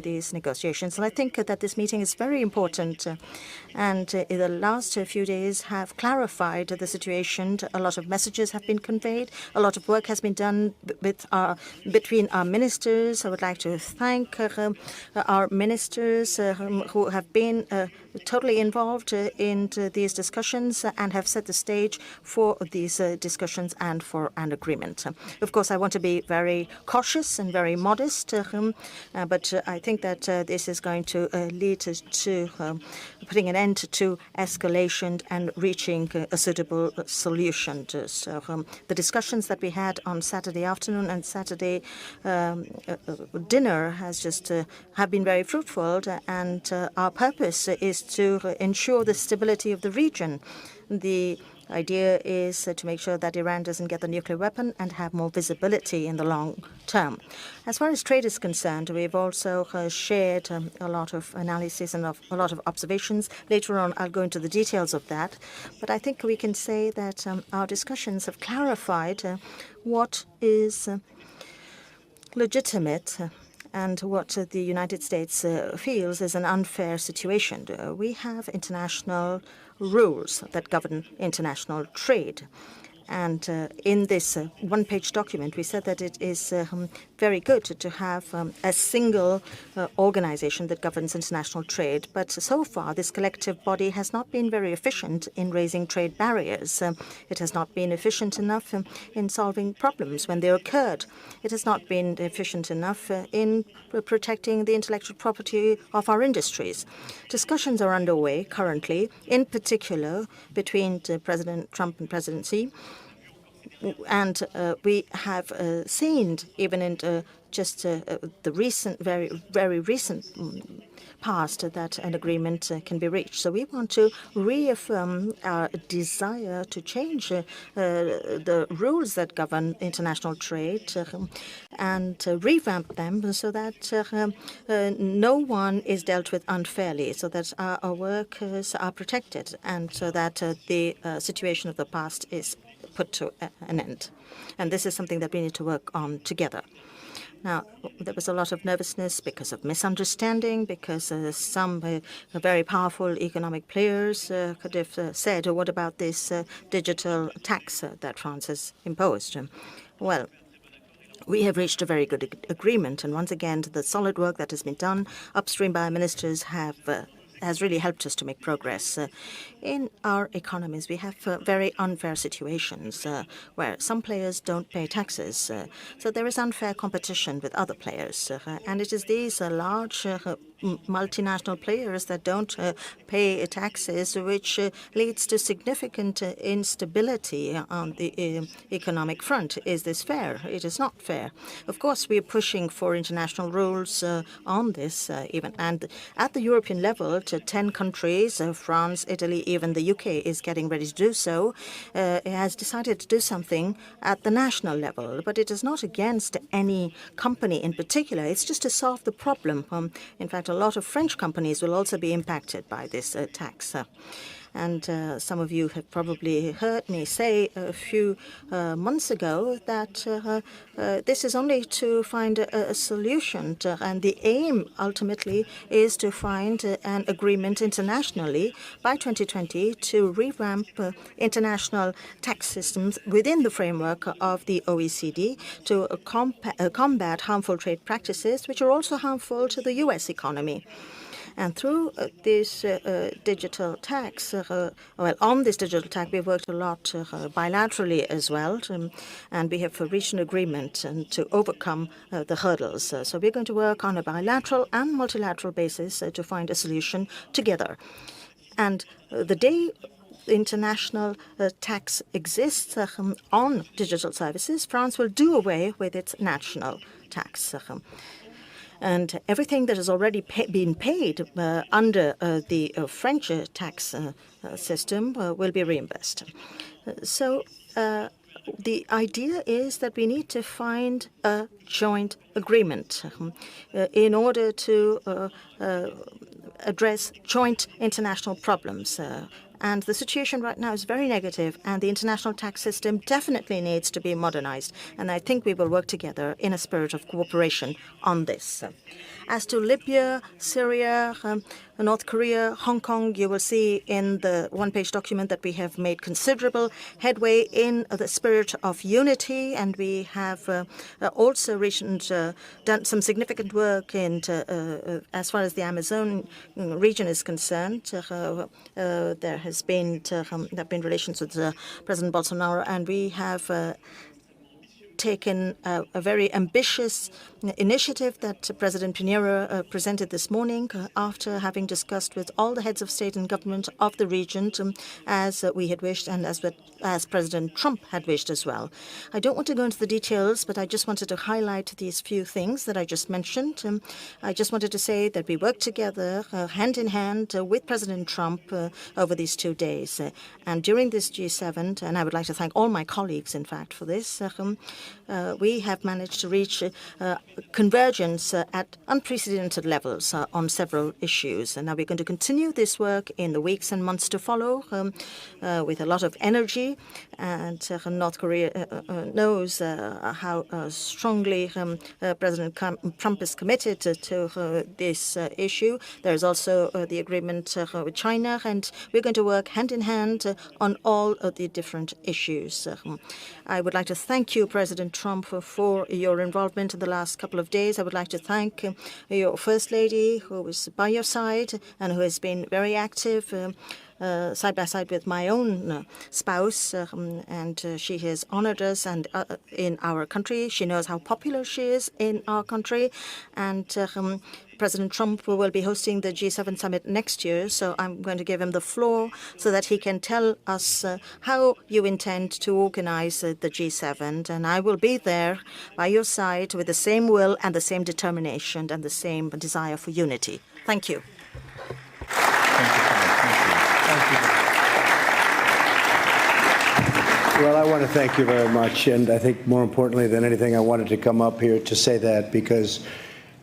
these negotiations. And I think that this meeting is very important. And in the last few days have clarified the situation. A lot of messages have been conveyed. A lot of work has been done between our ministers. I would like to thank our ministers who have been totally involved in these discussions and have set the stage for these discussions and for an agreement. Of course, I want to be very cautious and very modest, but I think that this is going to lead to putting an end to escalation and reaching a suitable solution. So the discussions that we had on Saturday afternoon and Saturday dinner have been very fruitful, and our purpose is to ensure the stability of the region. The idea is to make sure that Iran doesn't get the nuclear weapon and have more visibility in the long term. As far as trade is concerned, we've also shared a lot of analysis and a lot of observations. Later on, I'll go into the details of that. But I think we can say that our discussions have clarified what is legitimate and what the United States feels is an unfair situation. We have international rules that govern international trade. And in this one-page document, we said that it is very good to have a single organization that governs international trade. But so far, this collective body has not been very efficient in raising trade barriers. It has not been efficient enough in solving problems when they occurred. It has not been efficient enough in protecting the intellectual property of our industries. Discussions are underway currently, in particular between President Trump and President Xi. And we have seen, even in just the recent, very recent past, that an agreement can be reached. So we want to reaffirm our desire to change the rules that govern international trade and revamp them so that no one is dealt with unfairly, so that our workers are protected, and so that the situation of the past is put to an end. And this is something that we need to work on together. Now, there was a lot of nervousness because of misunderstanding, because some very powerful economic players could have said, what about this digital tax that France has imposed? Well, we have reached a very good agreement. And once again, the solid work that has been done upstream by our ministers has really helped us to make progress. In our economies, we have very unfair situations where some players don't pay taxes. So there is unfair competition with other players. And it is these large multinational players that don't pay taxes, which leads to significant instability on the economic front. Is this fair? It is not fair. Of course, we are pushing for international rules on this even. And at the European level, to 10 countries, France, Italy, even the UK is getting ready to do so, it has decided to do something at the national level. But it is not against any company in particular. It's just to solve the problem. In fact, a lot of French companies will also be impacted by this tax. And some of you have probably heard me say a few months ago that this is only to find a solution. And the aim, ultimately, is to find an agreement internationally by 2020 to revamp international tax systems within the framework of the OECD to combat harmful trade practices, which are also harmful to the U.S. economy. And through this digital tax, on this digital tax, we've worked a lot bilaterally as well, and we have reached an agreement to overcome the hurdles. So we're going to work on a bilateral and multilateral basis to find a solution together. And the day international tax exists on digital services, France will do away with its national tax. And everything that has already been paid under the French tax system will be reimbursed. So the idea is that we need to find a joint agreement in order to address joint international problems. And the situation right now is very negative, and the international tax system definitely needs to be modernized. And I think we will work together in a spirit of cooperation on this. As to Libya, Syria, North Korea, Hong Kong, you will see in the one-page document that we have made considerable headway in the spirit of unity, and we have also done some significant work in as far as the Amazon region is concerned. There have been relations with President Bolsonaro, and we have taken a very ambitious initiative that President Pinheiro presented this morning after having discussed with all the heads of state and government of the region as we had wished and as President Trump had wished as well. I don't want to go into the details, but I just wanted to highlight these few things that I just mentioned. I just wanted to say that we worked together hand in hand with President Trump over these 2 days. And during this G7, and I would like to thank all my colleagues, in fact, for this, we have managed to reach convergence at unprecedented levels on several issues. And now we're going to continue this work in the weeks and months to follow with a lot of energy. And North Korea knows how strongly President Trump is committed to this issue. There's also the agreement with China, and we're going to work hand in hand on all of the different issues. I would like to thank you, President Trump, for your involvement in the last couple of days. I would like to thank your First Lady, who was by your side and who has been very active side by side with my own spouse, and she has honored us and in our country. She knows how popular she is in our country, and President Trump will be hosting the G7 summit next year, so I'm going to give him the floor so that he can tell us how you intend to organize the G7. And I will be there by your side with the same will and the same determination and the same desire for unity. Thank you. Well, I want to thank you very much. And I think more importantly than anything, I wanted to come up here to say that because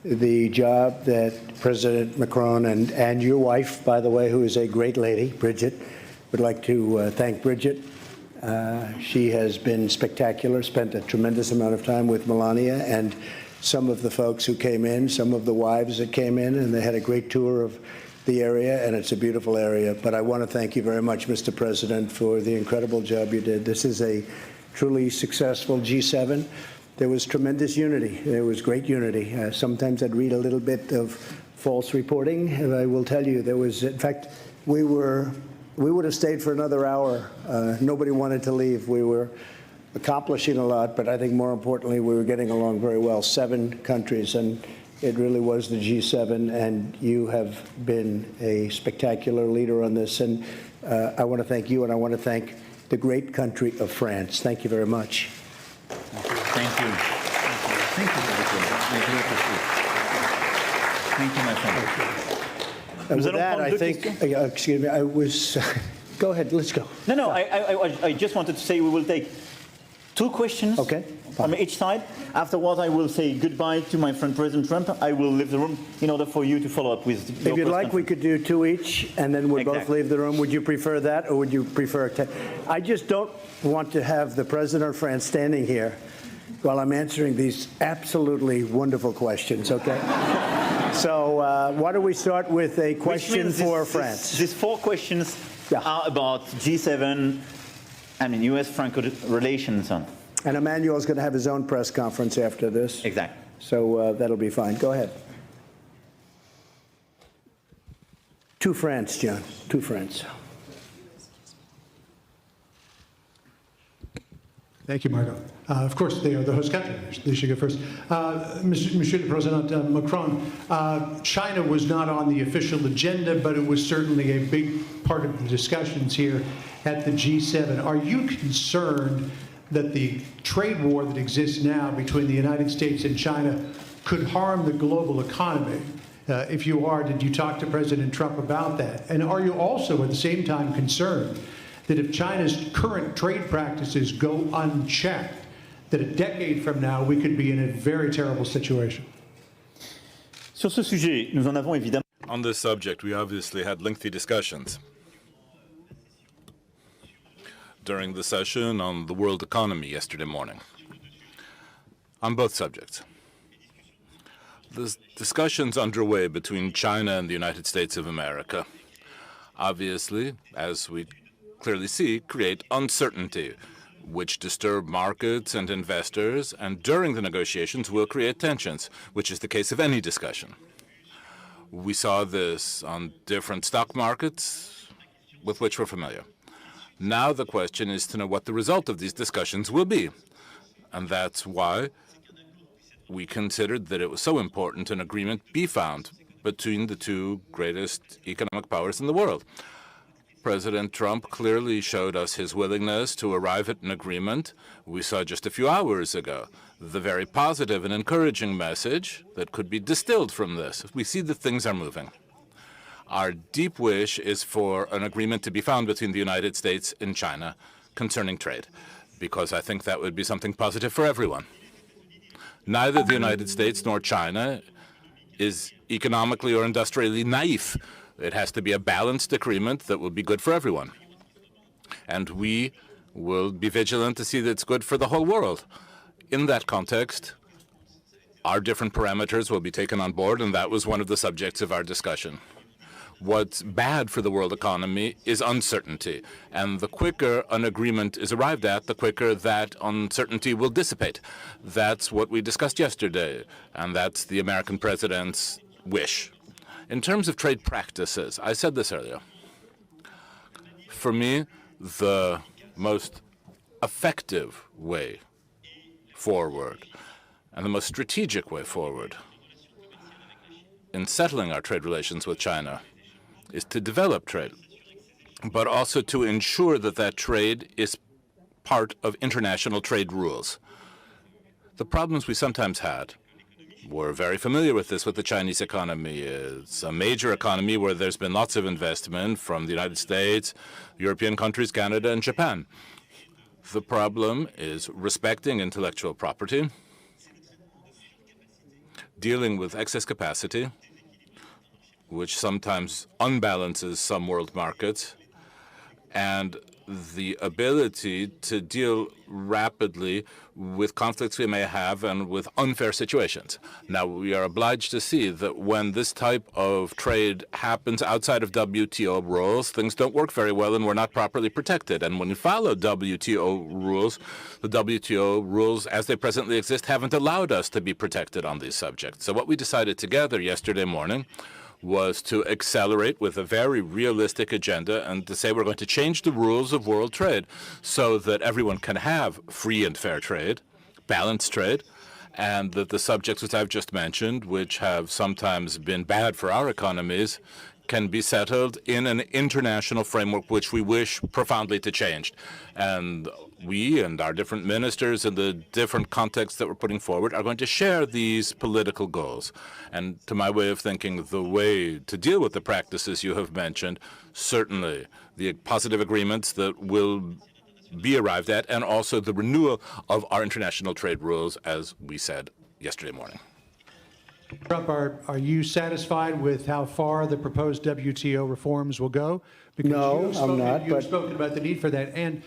the job that President Macron and your wife, by the way, who is a great lady, Bridget, would like to thank Bridget. She has been spectacular, spent a tremendous amount of time with Melania and some of the folks who came in, some of the wives that came in, and they had a great tour of the area, and it's a beautiful area. But I want to thank you very much, Mr. President, for the incredible job you did. This is a truly successful G7. There was tremendous unity. There was great unity. Sometimes I'd read a little bit of false reporting, and I will tell you there was, in fact, we would have stayed for another hour. Nobody wanted to leave. We were accomplishing a lot, but I think more importantly, we were getting along very well. 7 countries, and it really was the G7, and you have been a spectacular leader on this. And I want to thank you, and I want to thank the great country of France. Thank you very much. Thank you. Thank you. Thank you, my friend. And with that, I think, excuse me, I was, go ahead, let's go. No, I just wanted to say we will take 2 questions from each side. Afterwards, I will say goodbye to my friend President Trump. I will leave the room in order for you to follow up with your If you'd like, we could do 2 each, and then we'll both leave the room. Would you prefer that, or would you prefer I just don't want to have the President of France standing here while I'm answering these absolutely wonderful questions, okay? So why don't we start with a question for France? These 4 questions are about G7, U.S.-Franco relations. And Emmanuel's going to have his own press conference after this. Exactly. So that'll be fine. Go ahead. To France, John. To France. Thank you, Margot. Of course, they are the host country. They should go first. Monsieur le Président Macron, China was not on the official agenda, but it was certainly a big part of the discussions here at the G7. Are you concerned that the trade war that exists now between the United States and China could harm the global economy? If you are, did you talk to President Trump about that? And are you also at the same time concerned that if China's current trade practices go unchecked, that a decade from now we could be in a very terrible situation? Sur ce sujet, nous en avons évidemment. On this subject, we obviously had lengthy discussions. during the session on the world economy yesterday morning, on both subjects. The discussions underway between China and the United States of America, obviously, as we clearly see, create uncertainty, which disturb markets and investors, and during the negotiations will create tensions, which is the case of any discussion. We saw this on different stock markets with which we're familiar. Now the question is to know what the result of these discussions will be. And that's why we considered that it was so important an agreement be found between the two greatest economic powers in the world. President Trump clearly showed us his willingness to arrive at an agreement. We saw just a few hours ago the very positive and encouraging message that could be distilled from this. We see that things are moving. Our deep wish is for an agreement to be found between the United States and China concerning trade, because I think that would be something positive for everyone. Neither the United States nor China is economically or industrially naive. It has to be a balanced agreement that will be good for everyone. And we will be vigilant to see that it's good for the whole world. In that context, our different parameters will be taken on board, and that was one of the subjects of our discussion. What's bad for the world economy is uncertainty, and the quicker an agreement is arrived at, the quicker that uncertainty will dissipate. That's what we discussed yesterday, and that's the American president's wish. In terms of trade practices, I said this earlier. For me, the most effective way forward and the most strategic way forward in settling our trade relations with China is to develop trade, but also to ensure that that trade is part of international trade rules. The problems we sometimes had, we're very familiar with this with the Chinese economy. It's a major economy where there's been lots of investment from the United States, European countries, Canada, and Japan. The problem is respecting intellectual property, dealing with excess capacity, which sometimes unbalances some world markets, and the ability to deal rapidly with conflicts we may have and with unfair situations. Now, we are obliged to see that when this type of trade happens outside of WTO rules, things don't work very well and we're not properly protected. And when you follow WTO rules, the WTO rules as they presently exist haven't allowed us to be protected on these subjects. So what we decided together yesterday morning was to accelerate with a very realistic agenda and to say we're going to change the rules of world trade so that everyone can have free and fair trade, balanced trade, and that the subjects which I've just mentioned, which have sometimes been bad for our economies, can be settled in an international framework which we wish profoundly to change. And we and our different ministers in the different contexts that we're putting forward are going to share these political goals. And to my way of thinking, the way to deal with the practices you have mentioned, certainly the positive agreements that will be arrived at, and also the renewal of our international trade rules, as we said yesterday morning. Trump, are you satisfied with how far the proposed WTO reforms will go? Because no, I'm not. You've spoken about the need for that. And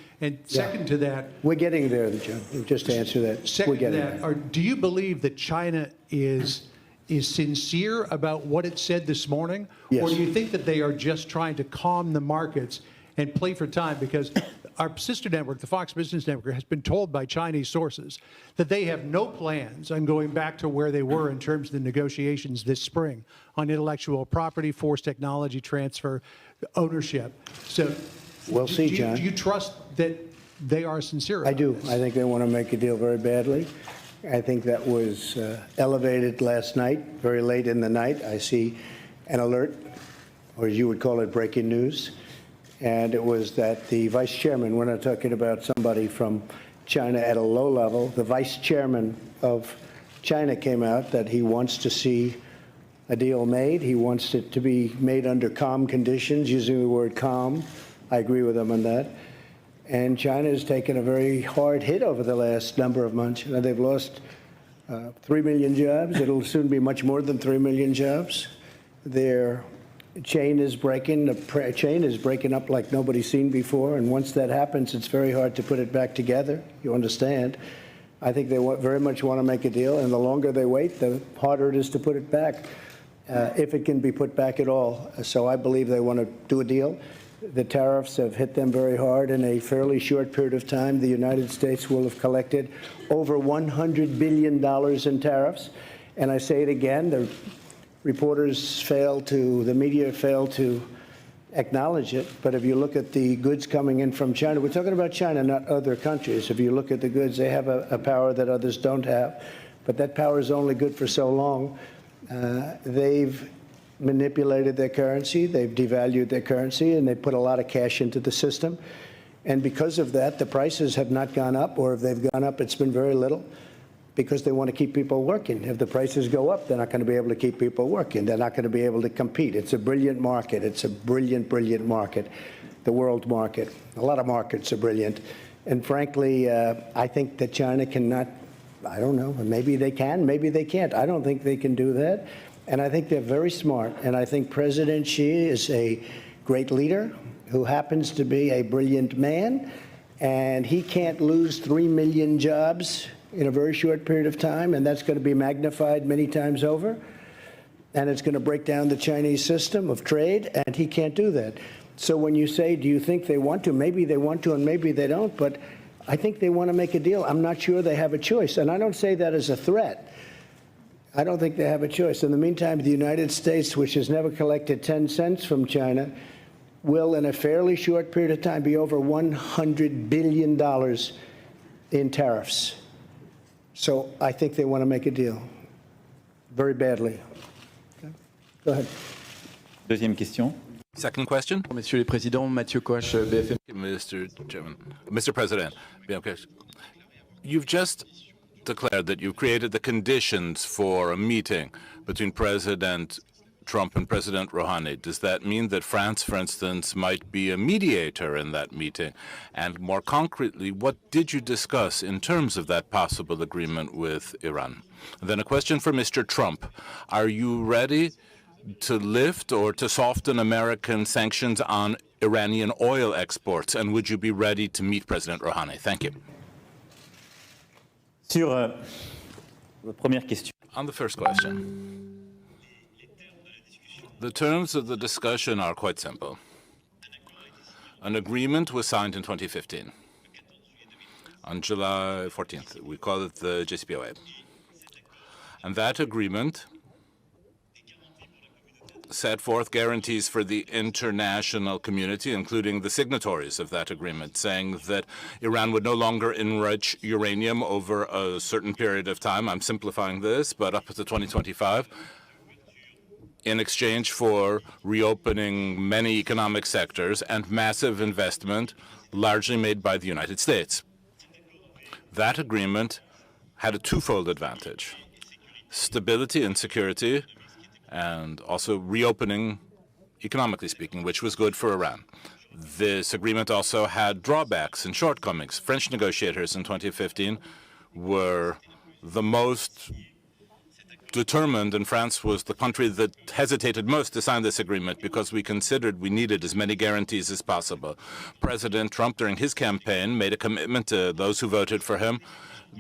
second to that... We're getting there, John. Just to answer that. Second to that, do you believe that China is sincere about what it said this morning? Yes. Or do you think that they are just trying to calm the markets and play for time? Because our sister network, the Fox Business Network, has been told by Chinese sources that they have no plans on going back to where they were in terms of the negotiations this spring on intellectual property, forced technology transfer, ownership. So we'll see, John. Do you trust that they are sincere about I do. this? I think they want to make a deal very badly. I think that was elevated last night, very late in the night. I see an alert, or as you would call it, breaking news. And it was that the vice chairman, we're not talking about somebody from China at a low level, the vice chairman of China came out that he wants to see a deal made. He wants it to be made under calm conditions, using the word calm. I agree with him on that. And China has taken a very hard hit over the last number of months. They've lost 3 million jobs. It'll soon be much more than 3 million jobs. Their chain is breaking. The chain is breaking up like nobody's seen before. And once that happens, it's very hard to put it back together. You understand? I think they very much want to make a deal. And the longer they wait, the harder it is to put it back, if it can be put back at all. So I believe they want to do a deal. The tariffs have hit them very hard. In a fairly short period of time, the United States will have collected over $100 billion in tariffs. And I say it again, the media fail to acknowledge it. But if you look at the goods coming in from China, we're talking about China, not other countries. If you look at the goods, they have a power that others don't have. But that power is only good for so long. They've manipulated their currency, they've devalued their currency, and they put a lot of cash into the system. And because of that, the prices have not gone up, or if they've gone up, it's been very little, because they want to keep people working. If the prices go up, they're not going to be able to keep people working. They're not going to be able to compete. It's a brilliant market. It's a brilliant, brilliant market, the world market. A lot of markets are brilliant. And frankly, I think that China cannot, I don't know, maybe they can, maybe they can't. I don't think they can do that. And I think they're very smart. And I think President Xi is a great leader who happens to be a brilliant man. And he can't lose 3 million jobs in a very short period of time. And that's going to be magnified many times over. And it's going to break down the Chinese system of trade. And he can't do that. So when you say, do you think they want to? Maybe they want to and maybe they don't. But I think they want to make a deal. I'm not sure they have a choice. And I don't say that as a threat. I don't think they have a choice. In the meantime, the United States, which has never collected 10 cents from China, will, in a fairly short period of time, be over $100 billion in tariffs. So I think they want to make a deal very badly. Okay. Go ahead. Deuxième question. Second question. Messieurs les Présidents, Mathieu Coche, BFM. Mr. President, you've just declared that you've created the conditions for a meeting between President Trump and President Rouhani. Does that mean that France, for instance, might be a mediator in that meeting? And more concretely, what did you discuss in terms of that possible agreement with Iran? And then a question for Mr. Trump. Are you ready to lift or to soften American sanctions on Iranian oil exports? And would you be ready to meet President Rouhani? Thank you. Sur la première question. On the first question, the terms of the discussion are quite simple. An agreement was signed in 2015. On July 14th, we call it the JCPOA. And that agreement set forth guarantees for the international community, including the signatories of that agreement, saying that Iran would no longer enrich uranium over a certain period of time. I'm simplifying this, but up to 2025, in exchange for reopening many economic sectors and massive investment, largely made by the United States. That agreement had a twofold advantage: stability and security, and also reopening, economically speaking, which was good for Iran. This agreement also had drawbacks and shortcomings. French negotiators in 2015 were the most determined, and France was the country that hesitated most to sign this agreement because we considered we needed as many guarantees as possible. President Trump, during his campaign, made a commitment to those who voted for him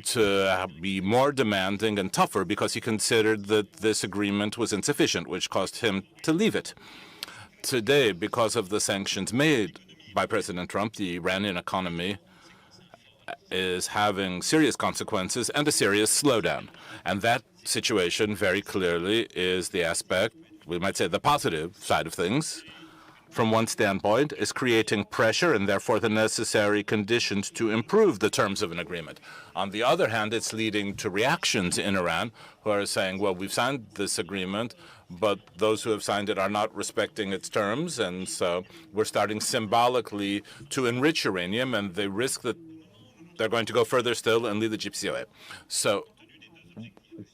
to be more demanding and tougher because he considered that this agreement was insufficient, which caused him to leave it. Today, because of the sanctions made by President Trump, the Iranian economy is having serious consequences and a serious slowdown. And that situation very clearly is the aspect, we might say the positive side of things, from one standpoint, is creating pressure and therefore the necessary conditions to improve the terms of an agreement. On the other hand, it's leading to reactions in Iran who are saying, well, we've signed this agreement, but those who have signed it are not respecting its terms, and so we're starting symbolically to enrich uranium, and they risk that they're going to go further still and leave the JCPOA. So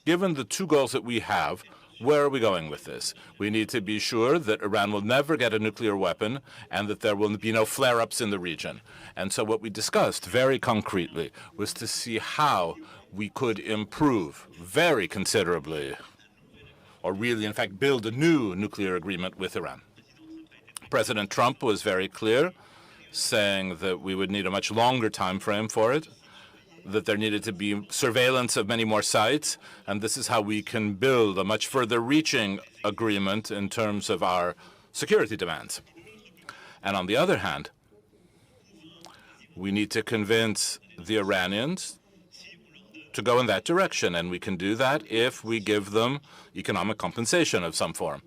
given the two goals that we have, where are we going with this? We need to be sure that Iran will never get a nuclear weapon and that there will be no flare-ups in the region. And so what we discussed very concretely was to see how we could improve very considerably, or really, in fact, build a new nuclear agreement with Iran. President Trump was very clear, saying that we would need a much longer time frame for it, that there needed to be surveillance of many more sites, and this is how we can build a much further reaching agreement in terms of our security demands. And on the other hand, we need to convince the Iranians to go in that direction, and we can do that if we give them economic compensation of some form.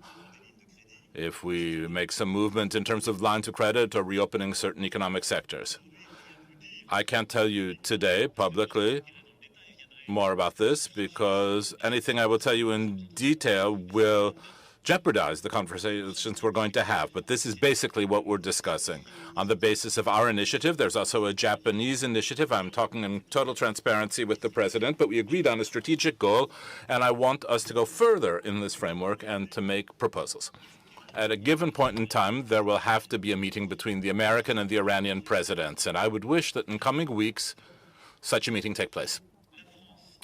If we make some movement in terms of lines of credit or reopening certain economic sectors. I can't tell you today publicly more about this because anything I will tell you in detail will jeopardize the conversations we're going to have. But this is basically what we're discussing. On the basis of our initiative, there's also a Japanese initiative. I'm talking in total transparency with the president, but we agreed on a strategic goal, and I want us to go further in this framework and to make proposals. At a given point in time, there will have to be a meeting between the American and the Iranian presidents, and I would wish that in coming weeks, such a meeting take place.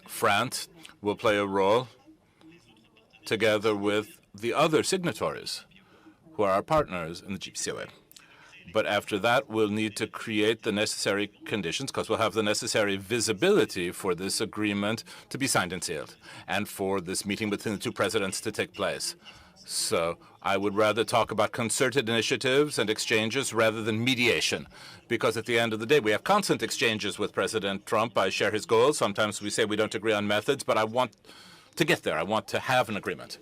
France will play a role together with the other signatories who are our partners in the JCPOA. But after that, we'll need to create the necessary conditions because we'll have the necessary visibility for this agreement to be signed and sealed and for this meeting between the two presidents to take place. So I would rather talk about concerted initiatives and exchanges rather than mediation, because at the end of the day, we have constant exchanges with President Trump. I share his goals. Sometimes we say we don't agree on methods, but I want to get there. I want to have an agreement.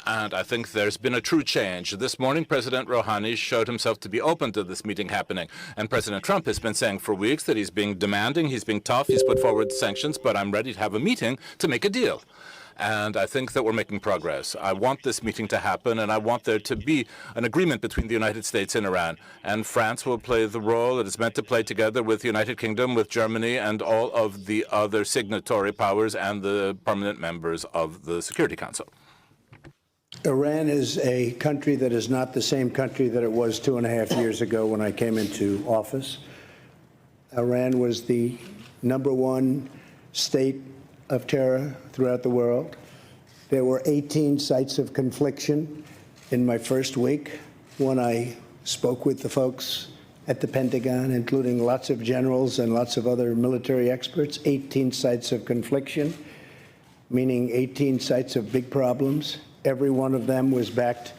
And I think there's been a true change. This morning, President Rouhani showed himself to be open to this meeting happening. And President Trump has been saying for weeks that he's being demanding, he's being tough, he's put forward sanctions, but I'm ready to have a meeting to make a deal. And I think that we're making progress. I want this meeting to happen, and I want there to be an agreement between the United States and Iran. And France will play the role it is meant to play together with the United Kingdom, with Germany, and all of the other signatory powers and the permanent members of the Security Council. Iran is a country that is not the same country that it was 2.5 years ago when I came into office. Iran was the #1 state of terror throughout the world. There were 18 sites of confliction in my first week when I spoke with the folks at the Pentagon, including lots of generals and lots of other military experts. 18 sites of confliction, meaning 18 sites of big problems. Every one of them was backed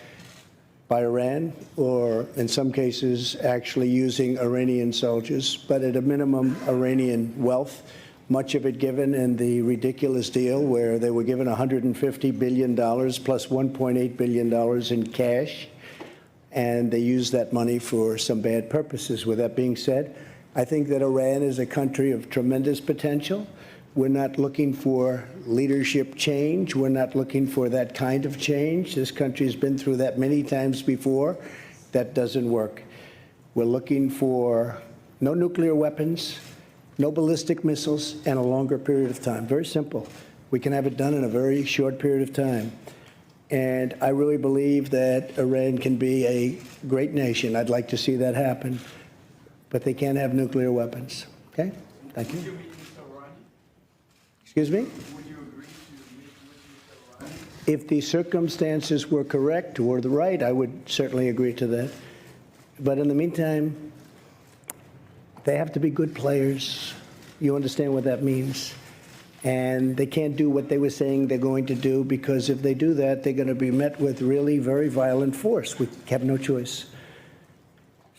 by Iran, or in some cases actually using Iranian soldiers, but at a minimum Iranian wealth, much of it given in the ridiculous deal where they were given $150 billion plus $1.8 billion in cash, and they used that money for some bad purposes. With that being said, I think that Iran is a country of tremendous potential. We're not looking for leadership change. We're not looking for that kind of change. This country has been through that many times before. That doesn't work. We're looking for no nuclear weapons, no ballistic missiles, and a longer period of time. Very simple. We can have it done in a very short period of time. And I really believe that Iran can be a great nation. I'd like to see that happen. But they can't have nuclear weapons. Okay? Thank you. Excuse me? Would you agree to meet with Mr. Rouhani? If the circumstances were correct or the right, I would certainly agree to that. But in the meantime, they have to be good players. You understand what that means. And they can't do what they were saying they're going to do, because if they do that, they're going to be met with really very violent force. We have no choice.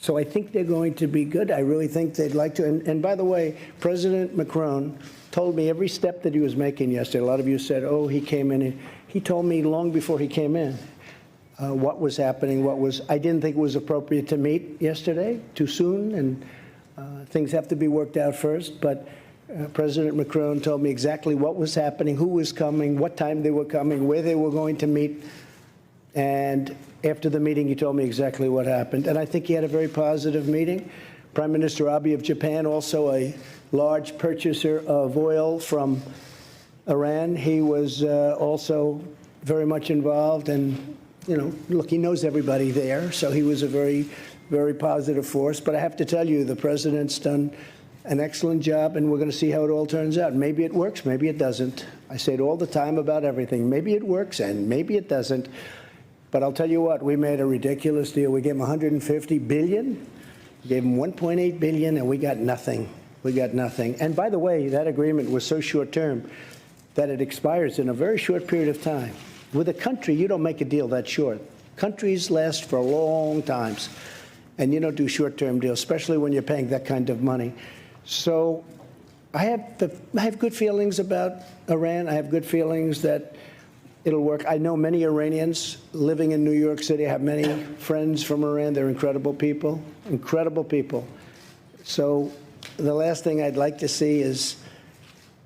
So I think they're going to be good. I really think they'd like to. And by the way, President Macron told me every step that he was making yesterday. A lot of you said, oh, he came in. He told me long before he came in what was happening, I didn't think it was appropriate to meet yesterday, too soon, and things have to be worked out first. But President Macron told me exactly what was happening, who was coming, what time they were coming, where they were going to meet. And after the meeting, he told me exactly what happened. And I think he had a very positive meeting. Prime Minister Abe of Japan, also a large purchaser of oil from Iran. He was also very much involved, and, you know, look, he knows everybody there, so he was a very, very positive force. But I have to tell you, the president's done an excellent job, and we're going to see how it all turns out. Maybe it works, maybe it doesn't. I say it all the time about everything. Maybe it works, and maybe it doesn't. But I'll tell you what, we made a ridiculous deal. We gave them $150 billion, gave them $1.8 billion, and we got nothing. We got nothing. And by the way, that agreement was so short-term that it expires in a very short period of time. With a country, you don't make a deal that short. Countries last for long times, and you don't do short-term deals, especially when you're paying that kind of money. So I have good feelings about Iran. I have good feelings that it'll work. I know many Iranians living in New York City. I have many friends from Iran. They're incredible people, incredible people. So the last thing I'd like to see is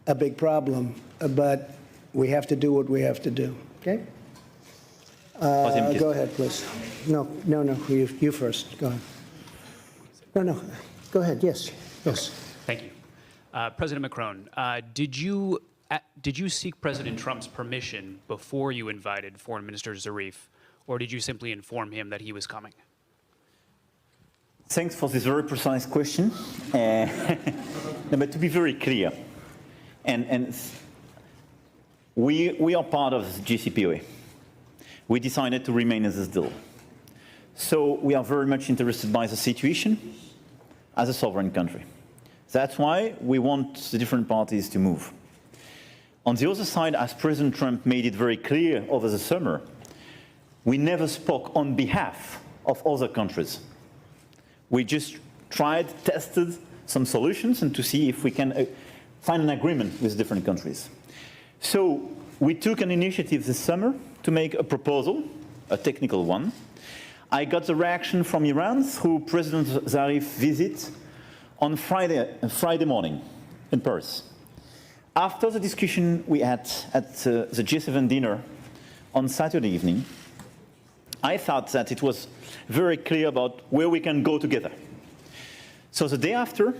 a big problem, but we have to do what we have to do, okay? Go ahead, please. No, you first. Go ahead. No, go ahead. Yes. Thank you. President Macron, did you seek President Trump's permission before you invited Foreign Minister Zarif, or did you simply inform him that he was coming? Thanks for this very precise question. No, but to be very clear, and we are part of the JCPOA. We decided to remain in this deal. So we are very much interested by the situation as a sovereign country. That's why we want the different parties to move. On the other side, as President Trump made it very clear over the summer, we never spoke on behalf of other countries. We just tested some solutions and to see if we can find an agreement with different countries. So we took an initiative this summer to make a proposal, a technical one. I got the reaction from Iran through President Zarif's visit on Friday morning in Paris. After the discussion we had at the G7 dinner on Saturday evening, I thought that it was very clear about where we can go together. So the day after,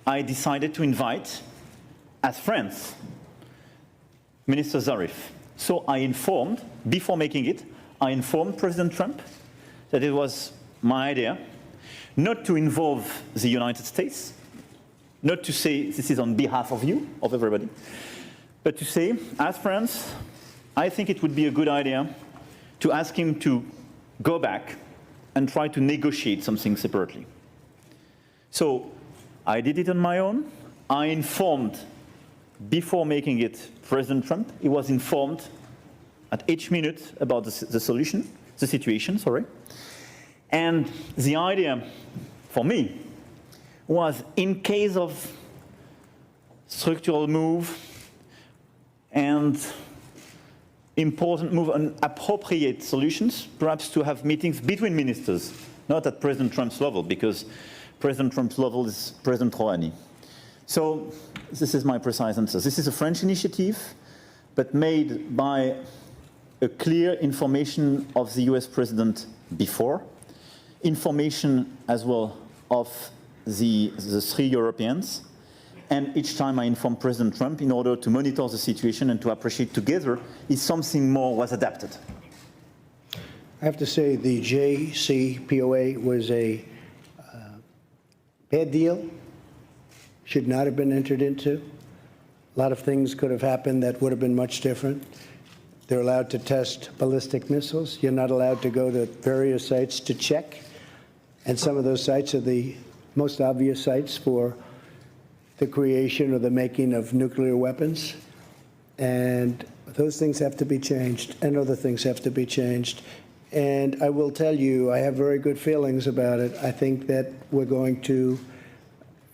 I decided to invite, as friends, Minister Zarif. So I informed, before making it, I informed President Trump that it was my idea not to involve the United States, not to say this is on behalf of you, of everybody, but to say, as friends, I think it would be a good idea to ask him to go back and try to negotiate something separately. So I did it on my own. I informed, before making it, President Trump. He was informed at each minute about the situation. And the idea for me was, in case of structural move and important move and appropriate solutions, perhaps to have meetings between ministers, not at President Trump's level, because President Trump's level is President Rouhani. So this is my precise answer. This is a French initiative, but made by a clear information of the US President before, information as well of the three Europeans, and each time I informed President Trump in order to monitor the situation and to appreciate together if something more was adapted. I have to say the JCPOA was a bad deal, should not have been entered into. A lot of things could have happened that would have been much different. They're allowed to test ballistic missiles. You're not allowed to go to various sites to check. And some of those sites are the most obvious sites for the creation or the making of nuclear weapons. And those things have to be changed, and other things have to be changed. And I will tell you, I have very good feelings about it. I think that we're going to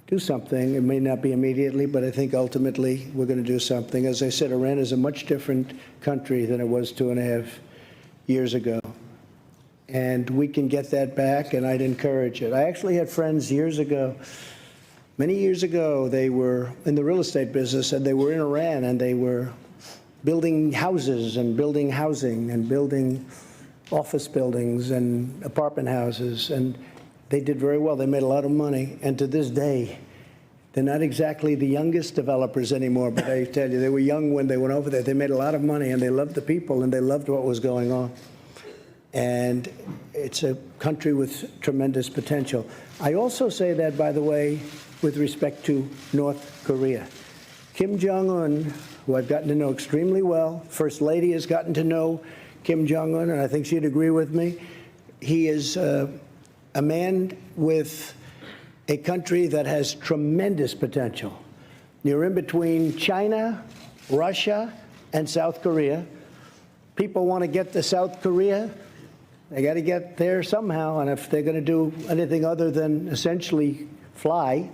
do something. It may not be immediately, but I think ultimately we're going to do something. As I said, Iran is a much different country than it was 2.5 years ago. And we can get that back, and I'd encourage it. I actually had friends years ago, many years ago, they were in the real estate business, and they were in Iran, and they were building houses and building housing and building office buildings and apartment houses, and they did very well. They made a lot of money, and to this day, they're not exactly the youngest developers anymore, but I tell you, they were young when they went over there. They made a lot of money, and they loved the people, and they loved what was going on. And it's a country with tremendous potential. I also say that, by the way, with respect to North Korea. Kim Jong-un, who I've gotten to know extremely well, First Lady has gotten to know Kim Jong-un, and I think she'd agree with me. He is a man with a country that has tremendous potential. You're in between China, Russia, and South Korea. People want to get to South Korea. They got to get there somehow, and if they're going to do anything other than essentially fly,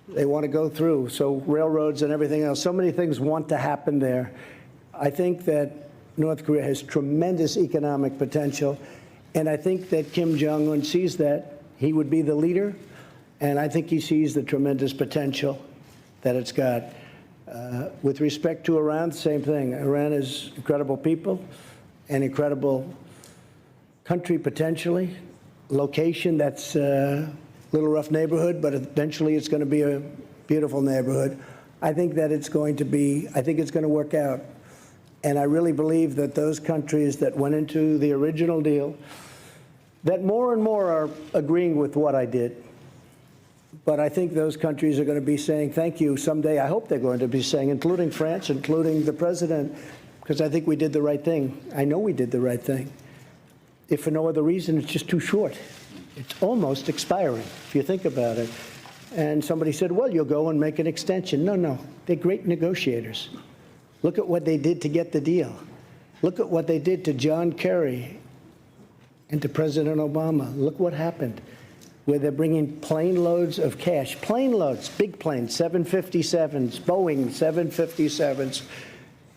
they want to go through. So railroads and everything else, so many things want to happen there. I think that North Korea has tremendous economic potential, and I think that Kim Jong-un sees that. He would be the leader, and I think he sees the tremendous potential that it's got. With respect to Iran, the same thing. Iran is incredible people, an incredible country potentially, location that's a little rough neighborhood, but eventually it's going to be a beautiful neighborhood. I think that it's going to work out. And I really believe that those countries that went into the original deal, that more and more are agreeing with what I did. But I think those countries are going to be saying thank you someday. I hope they're going to be saying, including France, including the president, because I think we did the right thing. I know we did the right thing. If for no other reason, it's just too short. It's almost expiring, if you think about it. And somebody said, well, you'll go and make an extension. No, they're great negotiators. Look at what they did to get the deal. Look at what they did to John Kerry and to President Obama. Look what happened, where they're bringing plane loads of cash, plane loads, big planes, 757s, Boeing 757s,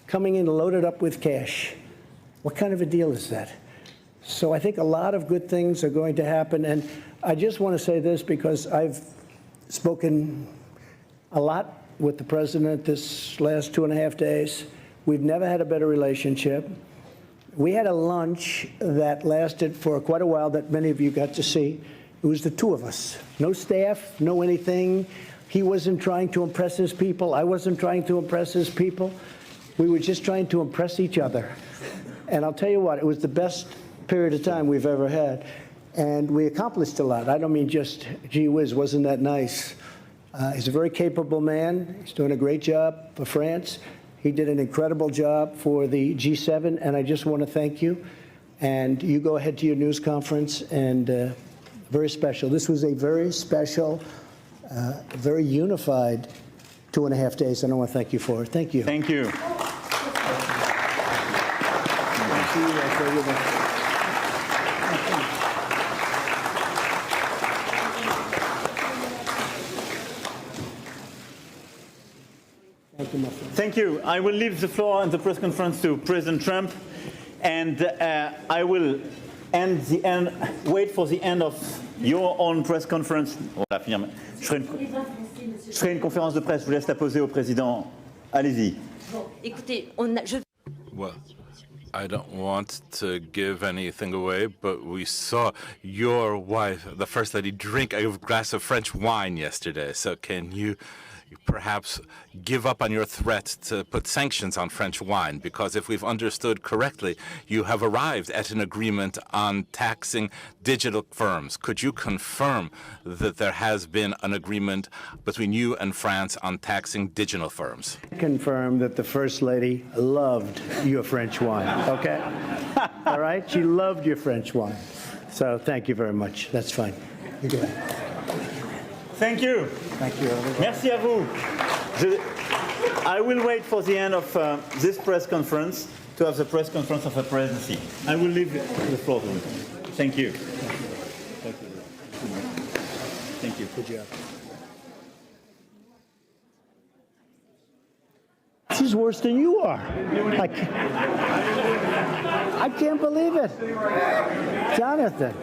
coming in loaded up with cash. What kind of a deal is that? So I think a lot of good things are going to happen. And I just want to say this because I've spoken a lot with the president this last 2.5 days. We've never had a better relationship. We had a lunch that lasted for quite a while that many of you got to see. It was the two of us. No staff, no anything. He wasn't trying to impress his people. I wasn't trying to impress his people. We were just trying to impress each other. And I'll tell you what, it was the best period of time we've ever had. And we accomplished a lot. I don't mean just, gee whiz, wasn't that nice? He's a very capable man. He's doing a great job for France. He did an incredible job for the G7, and I just want to thank you. And you go ahead to your news conference, and very special. This was a very special, very unified 2.5 days, and I want to thank you for it. Thank you. Thank you. Thank you. I will leave the floor and the press conference to President Trump, and I will wait for the end of your own press conference. Je ferai une conférence de presse. Je vous laisse la poser au président. Allez-y. Well, I don't want to give anything away, but we saw your wife, the First Lady, drink a glass of French wine yesterday. So can you perhaps give up on your threat to put sanctions on French wine? Because if we've understood correctly, you have arrived at an agreement on taxing digital firms. Could you confirm that there has been an agreement between you and France on taxing digital firms? Confirm that the First Lady loved your French wine, okay? All right? She loved your French wine. So thank you very much. That's fine. You're good. Thank you. Thank you. Merci à vous. I will wait for the end of this press conference to have the press conference of the presidency. I will leave the floor to you. Thank you. Thank you. Thank you. Good job. This is worse than you are. I can't believe it. Jonathan.